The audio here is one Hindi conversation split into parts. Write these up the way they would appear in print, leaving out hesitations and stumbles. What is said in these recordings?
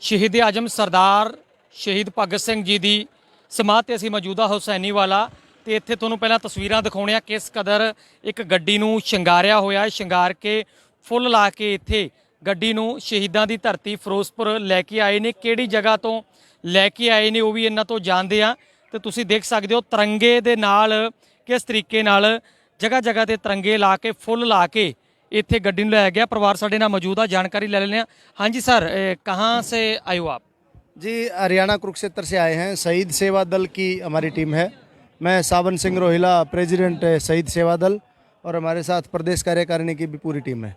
ਸ਼ਹੀਦ ਆਜਮ ਸਰਦਾਰ ਸ਼ਹੀਦ ਭਗਤ ਸਿੰਘ ਜੀ ਦੀ ਸਮਾਧ ਤੇ ਅਸੀਂ ਮੌਜੂਦਾ ਹੁਸੈਨੀਵਾਲਾ ਤੇ ਇੱਥੇ ਤੁਹਾਨੂੰ ਪਹਿਲਾਂ ਤਸਵੀਰਾਂ ਦਿਖਾਉਣੀਆਂ ਕਿਸ ਕਦਰ ਇੱਕ ਗੱਡੀ ਨੂੰ ਸ਼ਿੰਗਾਰਿਆ ਹੋਇਆ ਹੈ। ਸ਼ਿੰਗਾਰ ਕੇ ਫੁੱਲ ਲਾ ਕੇ ਇੱਥੇ ਗੱਡੀ ਨੂੰ ਸ਼ਹੀਦਾਂ ਦੀ ਧਰਤੀ ਫਿਰੋਜ਼ਪੁਰ ਲੈ ਕੇ ਆਏ ਨੇ। ਕਿਹੜੀ ਜਗ੍ਹਾ ਤੋਂ ਲੈ ਕੇ ਆਏ ਨੇ ਉਹ ਵੀ ਇਹਨਾਂ ਤੋਂ ਜਾਣਦੇ ਆ। ਤੇ ਤੁਸੀਂ ਦੇਖ ਸਕਦੇ ਹੋ ਤਿਰੰਗੇ ਦੇ ਨਾਲ ਕਿਸ ਤਰੀਕੇ ਨਾਲ ਜਗ੍ਹਾ ਜਗ੍ਹਾ ਤੇ ਤਿਰੰਗੇ ਲਾ ਕੇ ਫੁੱਲ ਲਾ ਕੇ ਇੱਥੇ ਗੱਡੀ ਨੂੰ ਲਾਇਆ ਗਿਆ। ਪਰਿਵਾਰ ਸਾਡੇ ਨਾਲ ਮੌਜੂਦ ਆ, ਜਾਣਕਾਰੀ ਲੈ ਲੈਂਦੇ ਆ। ਹਾਂਜੀ सर, कहाँ से आए हो आप? जी, हरियाणा कुरुक्षेत्र से आए हैं। शहीद सेवा दल की हमारी टीम है। मैं सावन सिंह रोहिला, प्रेसिडेंट शहीद सेवा दल, और हमारे साथ प्रदेश कार्यकारिणी की भी पूरी टीम है।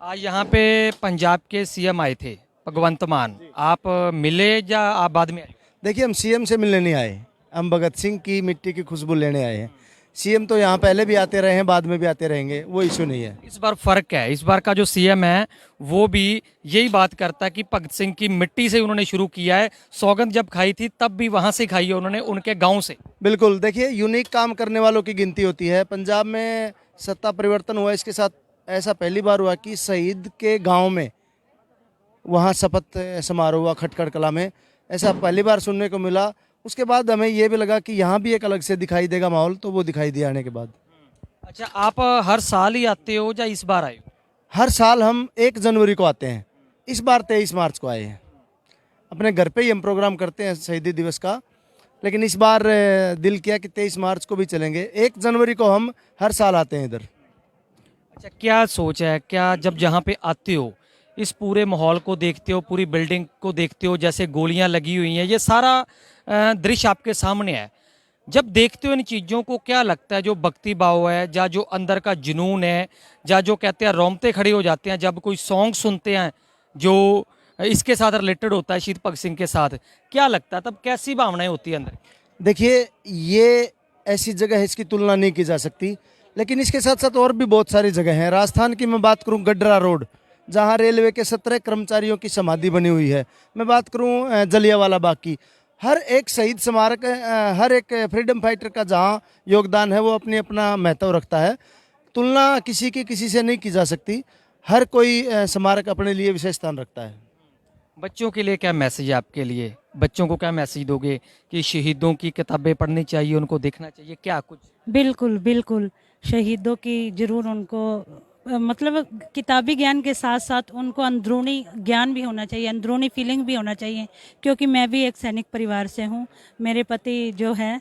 आज यहाँ पे पंजाब के सीएम आए थे भगवंत मान, आप मिले या आप बाद में आए? देखिए, हम सीएम से मिलने नहीं आए, हम भगत सिंह की मिट्टी की खुशबू लेने आए हैं। सीएम तो यहाँ पहले भी आते रहे हैं, बाद में भी आते रहेंगे, वो इशू नहीं है। इस बार फर्क है, इस बार का जो सीएम है वो भी यही बात करता है कि भगत सिंह की मिट्टी से उन्होंने शुरू किया है। सौगंध जब खाई थी तब भी वहां से खाई है उन्होंने, उनके गांव से। बिल्कुल, देखिए, यूनिक काम करने वालों की गिनती होती है। पंजाब में सत्ता परिवर्तन हुआ, इसके साथ ऐसा पहली बार हुआ कि शहीद के गांव में वहाँ शपथ समारोह हुआ खटखड़ कला में। ऐसा पहली बार सुनने को मिला। उसके बाद हमें ये भी लगा कि यहाँ भी एक अलग से दिखाई देगा माहौल, तो वो दिखाई दिया आने के बाद। अच्छा, आप हर साल ही आते हो या इस बार आए हो? हर साल हम 1 जनवरी को आते हैं। इस बार 23 मार्च को आए हैं। अपने घर पे ही हम प्रोग्राम करते हैं शहीदी दिवस का, लेकिन इस बार दिल किया कि 23 मार्च को भी चलेंगे। 1 जनवरी को हम हर साल आते हैं इधर। अच्छा, क्या सोच है, क्या जब जहाँ पे आते हो इस पूरे माहौल को देखते हो, पूरी बिल्डिंग को देखते हो, जैसे गोलियां लगी हुई हैं, ये सारा दृश्य आपके सामने है, जब देखते हो इन चीज़ों को क्या लगता है? जो भक्ति भाव है या जो अंदर का जुनून है या जो कहते हैं रोंगटे खड़े हो जाते हैं जब कोई सॉन्ग सुनते हैं जो इसके साथ रिलेटेड होता है शहीद भगत सिंह के साथ, क्या लगता है तब? कैसी भावनाएं होती है अंदर? देखिए, ये ऐसी जगह है, इसकी तुलना नहीं की जा सकती, लेकिन इसके साथ साथ और भी बहुत सारी जगह हैं। राजस्थान की मैं बात करूं, गडरा रोड, जहां रेलवे के 17 कर्मचारियों की समाधि बनी हुई है। मैं बात करूं जलियांवाला बाग की। हर एक शहीद स्मारक, हर एक फ्रीडम फाइटर का जहां योगदान है वो अपनी अपना महत्व रखता है। तुलना किसी की किसी से नहीं की जा सकती। हर कोई स्मारक अपने लिए विशेष स्थान रखता है। बच्चों के लिए क्या मैसेज है आपके लिए? बच्चों को क्या मैसेज दोगे कि शहीदों की किताबें पढ़नी चाहिए, उनको देखना चाहिए, क्या कुछ? बिल्कुल बिल्कुल, शहीदों की जरूर उनको मतलब किताबी ज्ञान के साथ साथ उनको अंदरूनी ज्ञान भी होना चाहिए, अंदरूनी फीलिंग भी होना चाहिए। क्योंकि मैं भी एक सैनिक परिवार से हूँ। मेरे पति जो है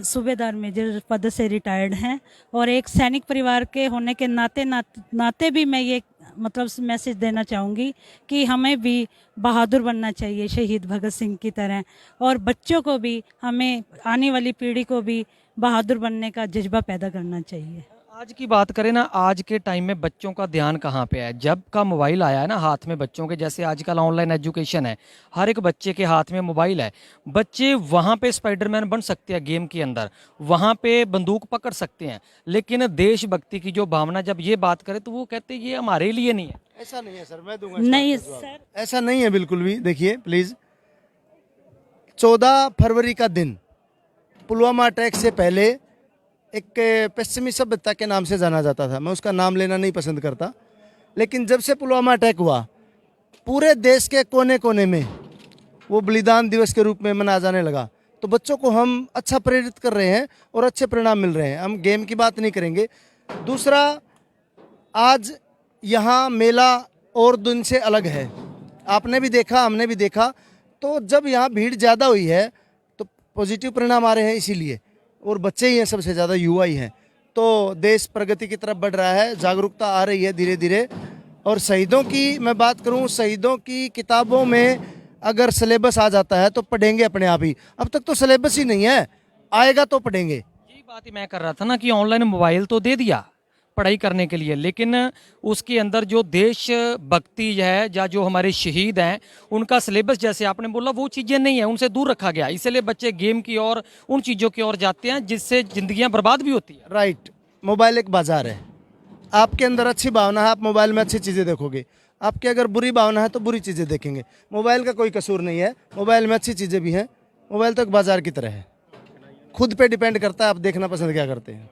सूबेदार मेजर पद से रिटायर्ड हैं, और एक सैनिक परिवार के होने के नाते भी मैं ये मतलब मैसेज देना चाहूँगी कि हमें भी बहादुर बनना चाहिए शहीद भगत सिंह की तरह, और बच्चों को भी, हमें आने वाली पीढ़ी को भी बहादुर बनने का जज्बा पैदा करना चाहिए। आज की बात करें ना, आज के टाइम में बच्चों का ध्यान कहाँ पे है? जब का मोबाइल आया है ना हाथ में बच्चों के, जैसे आजकल ऑनलाइन एजुकेशन है, हर एक बच्चे के हाथ में मोबाइल है। बच्चे वहाँ पे स्पाइडरमैन बन सकते हैं गेम के अंदर, वहाँ पे बंदूक पकड़ सकते हैं, लेकिन देशभक्ति की जो भावना जब ये बात करें तो वो कहते हैं ये हमारे लिए नहीं है। ऐसा नहीं है सर, मैं दूंगा नहीं इसका जवाब। सर, ऐसा नहीं है बिल्कुल भी। देखिए प्लीज, 14 फरवरी का दिन पुलवामा अटैक से पहले एक पश्चिमी सभ्यता के नाम से जाना जाता था। मैं उसका नाम लेना नहीं पसंद करता, लेकिन जब से पुलवामा अटैक हुआ, पूरे देश के कोने कोने में वो बलिदान दिवस के रूप में मनाया जाने लगा। तो बच्चों को हम अच्छा प्रेरित कर रहे हैं और अच्छे परिणाम मिल रहे हैं। हम गेम की बात नहीं करेंगे। दूसरा, आज यहाँ मेला और दिन से अलग है। आपने भी देखा, हमने भी देखा। तो जब यहाँ भीड़ ज़्यादा हुई है तो पॉजिटिव परिणाम आ रहे हैं, इसीलिए। और बच्चे ही हैं, सबसे ज़्यादा युवा ही हैं। तो देश प्रगति की तरफ बढ़ रहा है, जागरूकता आ रही है धीरे धीरे। और शहीदों की मैं बात करूं, शहीदों की किताबों में अगर सिलेबस आ जाता है तो पढ़ेंगे अपने आप ही। अब तक तो सिलेबस ही नहीं है, आएगा तो पढ़ेंगे। यही बात ही मैं कर रहा था ना कि ऑनलाइन मोबाइल तो दे दिया पढ़ाई करने के लिए, लेकिन उसके अंदर जो देश भक्ति है या जो हमारे शहीद हैं उनका सिलेबस, जैसे आपने बोला, वो चीज़ें नहीं है, उनसे दूर रखा गया। इसलिए बच्चे गेम की और उन चीज़ों की ओर जाते हैं जिससे जिंदगियां बर्बाद भी होती है। राइट, मोबाइल एक बाजार है। आपके अंदर अच्छी भावना है, आप मोबाइल में अच्छी चीज़ें देखोगे। आपके अगर बुरी भावना है तो बुरी चीज़ें देखेंगे। मोबाइल का कोई कसूर नहीं है, मोबाइल में अच्छी चीज़ें भी हैं। मोबाइल तो एक बाजार की तरह है, खुद पे डिपेंड करता है आप देखना पसंद क्या करते हैं।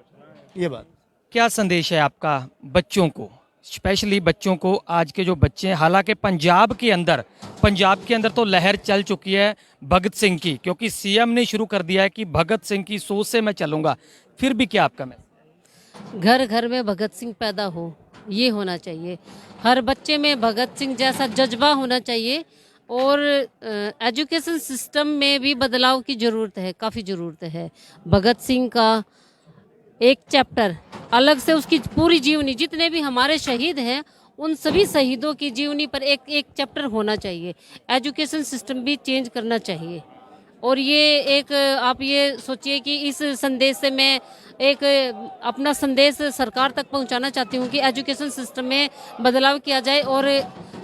ये बात। क्या संदेश है आपका बच्चों को स्पेशली बच्चों को, आज के जो बच्चे हैं, हालांकि पंजाब के अंदर तो लहर चल चुकी है भगत सिंह की, क्योंकि सीएम ने शुरू कर दिया है कि भगत सिंह की सोच से मैं चलूंगा, फिर भी क्या आपका मैसेज? घर घर में भगत सिंह पैदा हो, ये होना चाहिए। हर बच्चे में भगत सिंह जैसा जज्बा होना चाहिए। और एजुकेशन सिस्टम में भी बदलाव की ज़रूरत है, काफ़ी ज़रूरत है। भगत सिंह का एक चैप्टर अलग से, उसकी पूरी जीवनी, जितने भी हमारे शहीद हैं उन सभी शहीदों की जीवनी पर एक एक चैप्टर होना चाहिए। एजुकेशन सिस्टम भी चेंज करना चाहिए। और ये एक, आप ये सोचिए कि इस संदेश से मैं एक अपना संदेश सरकार तक पहुंचाना चाहती हूं कि एजुकेशन सिस्टम में बदलाव किया जाए और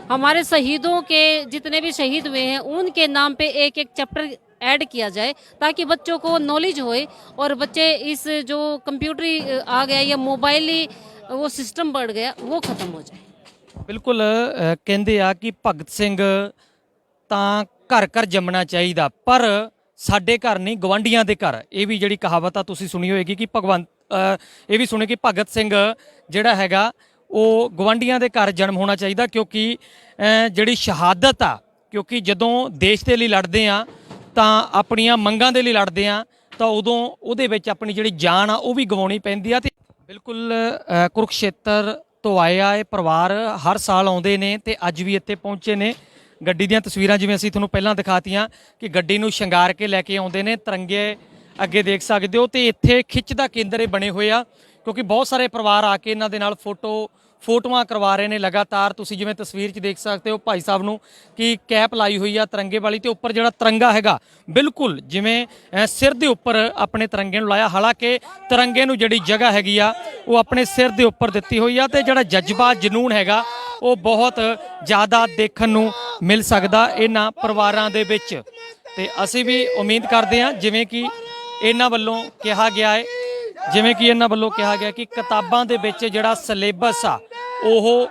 हमारे शहीदों के, जितने भी शहीद हुए हैं उनके नाम पे एक एक चैप्टर ऐड किया जाए, ताकि बच्चों को नॉलेज होए और बच्चे इस जो कंप्यूटर आ गया या मोबाइली वो सिस्टम बढ़ गया वो ख़त्म हो जाए। ਬਿਲਕੁਲ ਕਹਿੰਦੇ ਆ ਕਿ ਭਗਤ ਸਿੰਘ ਤਾਂ ਘਰ ਘਰ ਜੰਮਣਾ ਚਾਹੀਦਾ, ਪਰ ਸਾਡੇ ਘਰ ਨਹੀਂ ਗਵਾਂਢੀਆਂ ਦੇ ਘਰ। ਇਹ ਵੀ ਜਿਹੜੀ ਕਹਾਵਤ ਆ ਤੁਸੀਂ ਸੁਣੀ ਹੋਏਗੀ ਕਿ ਇਹ ਵੀ ਸੁਣੇ ਕਿ ਭਗਤ ਸਿੰਘ ਜਿਹੜਾ ਹੈਗਾ ਉਹ ਗਵਾਂਢੀਆਂ ਦੇ ਘਰ ਜਨਮ ਹੋਣਾ ਚਾਹੀਦਾ, ਕਿਉਂਕਿ ਜਿਹੜੀ ਸ਼ਹਾਦਤ ਆ, ਕਿਉਂਕਿ ਜਦੋਂ ਦੇਸ਼ ਦੇ ਲਈ ਲੜਦੇ ਆ ਤਾਂ ਆਪਣੀਆਂ ਮੰਗਾਂ ਦੇ ਲਈ ਲੜਦੇ ਆ ਤਾਂ ਉਦੋਂ ਉਹਦੇ ਵਿੱਚ ਆਪਣੀ ਜਿਹੜੀ ਜਾਨ ਆ ਉਹ ਵੀ ਗਵਾਉਣੀ ਪੈਂਦੀ ਆ। ਤੇ ਬਿਲਕੁਲ ਕੁਰੂਕਸ਼ੇਤਰ ਤੋਂ ਆਏ ਆ ਇਹ ਪਰਿਵਾਰ, ਹਰ ਸਾਲ ਆਉਂਦੇ ਨੇ ਤੇ ਅੱਜ ਵੀ ਇੱਥੇ ਪਹੁੰਚੇ ਨੇ। ਗੱਡੀ ਦੀਆਂ ਤਸਵੀਰਾਂ ਜਿਵੇਂ ਅਸੀਂ ਤੁਹਾਨੂੰ ਪਹਿਲਾਂ ਦਿਖਾਤੀਆਂ ਕਿ ਗੱਡੀ ਨੂੰ ਸ਼ਿੰਗਾਰ ਕੇ ਲੈ ਕੇ ਆਉਂਦੇ ਨੇ, ਤਿਰੰਗੇ ਅੱਗੇ ਦੇਖ ਸਕਦੇ ਹੋ। ਤੇ ਇੱਥੇ ਖਿੱਚ ਦਾ ਕੇਂਦਰ ਇਹ ਬਣੇ ਹੋਏ ਆ, ਕਿਉਂਕਿ ਬਹੁਤ ਸਾਰੇ ਪਰਿਵਾਰ ਆ ਕੇ ਇਹਨਾਂ ਦੇ ਨਾਲ ਫੋਟੋਆਂ ਕਰਵਾ ਰਹੇ ਨੇ ਲਗਾਤਾਰ। ਤੁਸੀਂ ਜਿਵੇਂ ਤਸਵੀਰ 'ਚ ਦੇਖ ਸਕਦੇ ਹੋ ਭਾਈ ਸਾਹਿਬ ਨੂੰ ਕਿ ਕੈਪ ਲਾਈ ਹੋਈ ਆ ਤਿਰੰਗੇ ਵਾਲੀ, ਤੇ ਉੱਪਰ ਜਿਹੜਾ ਤਿਰੰਗਾ ਹੈਗਾ ਬਿਲਕੁਲ ਜਿਵੇਂ ਸਿਰ ਦੇ ਉੱਪਰ ਆਪਣੇ ਤਿਰੰਗੇ ਨੂੰ ਲਾਇਆ। ਹਾਲਾਂਕਿ ਤਿਰੰਗੇ ਨੂੰ ਜਿਹੜੀ ਜਗ੍ਹਾ ਹੈਗੀ ਆ ਉਹ ਆਪਣੇ ਸਿਰ ਦੇ ਉੱਪਰ ਦਿੱਤੀ ਹੋਈ ਆ, ਤੇ ਜਿਹੜਾ ਜਜ਼ਬਾ ਜਨੂਨ ਹੈਗਾ ਉਹ ਬਹੁਤ ਜ਼ਿਆਦਾ ਦੇਖਣ ਨੂੰ ਮਿਲ ਸਕਦਾ ਇਹਨਾਂ ਪਰਿਵਾਰਾਂ ਦੇ ਵਿੱਚ। ਤੇ ਅਸੀਂ ਵੀ ਉਮੀਦ ਕਰਦੇ ਹਾਂ ਜਿਵੇਂ ਕਿ ਇਹਨਾਂ ਵੱਲੋਂ ਕਿਹਾ ਗਿਆ ਕਿ ਕਿਤਾਬਾਂ ਦੇ ਵਿੱਚ ਜਿਹੜਾ ਸਿਲੇਬਸ ਆ ਉਹ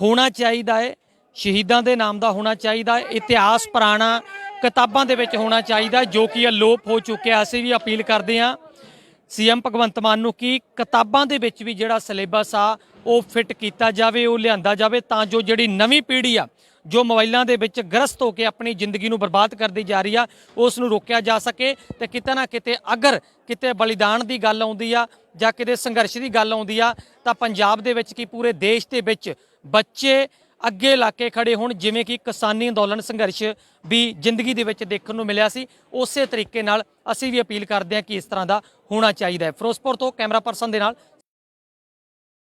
ਹੋਣਾ ਚਾਹੀਦਾ ਹੈ, ਸ਼ਹੀਦਾਂ ਦੇ ਨਾਮ ਦਾ ਹੋਣਾ ਚਾਹੀਦਾ ਹੈ, ਇਤਿਹਾਸ ਪੁਰਾਣਾ ਕਿਤਾਬਾਂ ਦੇ ਵਿੱਚ ਹੋਣਾ ਚਾਹੀਦਾ, ਜੋ ਕਿ ਅਲੋਪ ਹੋ ਚੁੱਕਿਆ। ਅਸੀਂ ਵੀ ਅਪੀਲ ਕਰਦੇ ਹਾਂ ਸੀਐਮ ਭਗਵੰਤ ਮਾਨ ਨੂੰ ਕਿ ਕਿਤਾਬਾਂ ਦੇ ਵਿੱਚ ਵੀ ਜਿਹੜਾ ਸਿਲੇਬਸ ਆ ਉਹ ਫਿੱਟ ਕੀਤਾ ਜਾਵੇ, ਉਹ ਲਿਆਂਦਾ ਜਾਵੇ, ਤਾਂ ਜੋ ਜਿਹੜੀ ਨਵੀਂ ਪੀੜ੍ਹੀ ਆ ਜੋ ਮੋਬਾਈਲਾਂ ਦੇ ਵਿੱਚ ਗ੍ਰਸਤ ਹੋ ਕੇ ਆਪਣੀ ਜ਼ਿੰਦਗੀ ਨੂੰ ਬਰਬਾਦ ਕਰਦੀ ਜਾ ਰਹੀ ਆ ਉਸ ਨੂੰ ਰੋਕਿਆ ਜਾ ਸਕੇ। ਤੇ ਕਿਤੇ ਨਾ ਕਿਤੇ ਅਗਰ ਕਿਤੇ ਬਲੀਦਾਨ ਦੀ ਗੱਲ ਆਉਂਦੀ ਆ ਜਾਂ ਕਿਤੇ ਸੰਘਰਸ਼ ਦੀ ਗੱਲ ਆਉਂਦੀ ਆ ਤਾਂ ਪੰਜਾਬ ਦੇ ਵਿੱਚ ਕੀ ਪੂਰੇ ਦੇਸ਼ ਦੇ ਵਿੱਚ ਬੱਚੇ ਅੱਗੇ ਲਾ ਕੇ ਖੜੇ ਹੋਣ, ਜਿਵੇਂ ਕਿ ਕਿਸਾਨੀ ਅੰਦੋਲਨ ਸੰਘਰਸ਼ ਵੀ ਜ਼ਿੰਦਗੀ ਦੇ ਵਿੱਚ ਦੇਖਣ ਨੂੰ ਮਿਲਿਆ ਸੀ। ਉਸੇ ਤਰੀਕੇ ਨਾਲ ਅਸੀਂ ਵੀ ਅਪੀਲ ਕਰਦੇ ਹਾਂ ਕਿ ਇਸ ਤਰ੍ਹਾਂ ਦਾ ਹੋਣਾ ਚਾਹੀਦਾ ਹੈ। ਫਿਰੋਜ਼ਪੁਰ ਤੋਂ ਕੈਮਰਾ ਪਰਸਨ ਦੇ ਨਾਲ